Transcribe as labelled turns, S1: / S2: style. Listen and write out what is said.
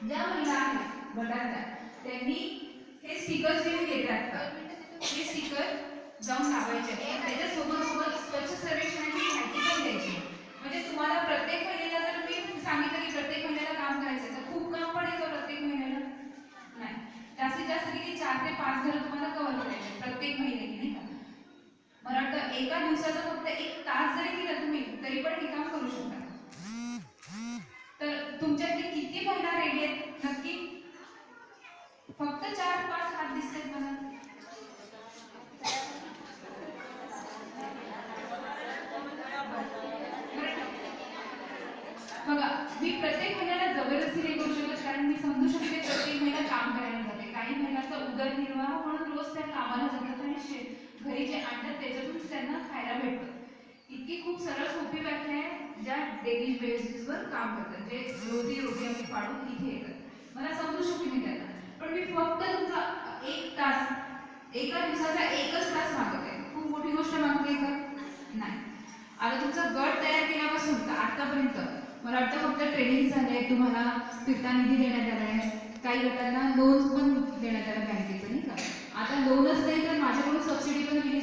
S1: ज्या महिला आहेत गटातल्या त्यांनी हे स्टिकर्स जे मी देते आता हे स्टिकर जाऊन लावायचे आहेत. त्याच्यासोबत सोबत स्वच्छ सर्वेक्षणाची माहिती पण द्यायची. म्हणजे तुम्हाला प्रत्येक महिन्याला जर मी सांगितलं की प्रत्येक महिन्याला काम करायचं तर खूप काम पडेल का प्रत्येक महिन्याला? नाही. जास्तीत जास्त किती 4 ते 5 घरं तुम्हाला कव्हर करायचे प्रत्येक महिन्याला, नाही का? मला वाटतं एका दिवसाचा फक्त 1 तास जरी दिला तुम्ही तरी पण हे काम करू शकता. तर तुमच्यातली किती महिला रेडी आहेत नक्की? फक्त 4-5 हात दिसतात मला. बघा, मी प्रत्येक महिन्याला जबरदस्ती नाही करू शकत कारण मी समजू शकते प्रत्येक महिला काम करायला जाते. काही महिलांचा उदरनिर्वाह म्हणून रोज त्या कामाला जातात आणि घरी जे आणतात त्याच्यातून त्यांना खायला भेटतं. इतकी खूप सरळ सोपी व्याख्या आहे ज्या डेली बेसिसवर काम करतात, जे रोजी रोटी आम्ही पाडून इथे येतात. मला समजू शकते मी त्यांना, पण मी फक्त तुमचा 1 तास, एका दिवसाचा 1च तास मागते. खूप मोठी गोष्ट मागते का? नाही. आता तुमचा गट तयार केल्यापासून तर आतापर्यंत मला वाटतं फक्त ट्रेनिंग झाले, तुम्हाला फिरता निधी देण्यात आला आहे, काही गटांना लोन पण देण्यात आलं बँकेचं, नाही का? आता लोनच नाही तर माझ्याकडून सबसिडी पण दिली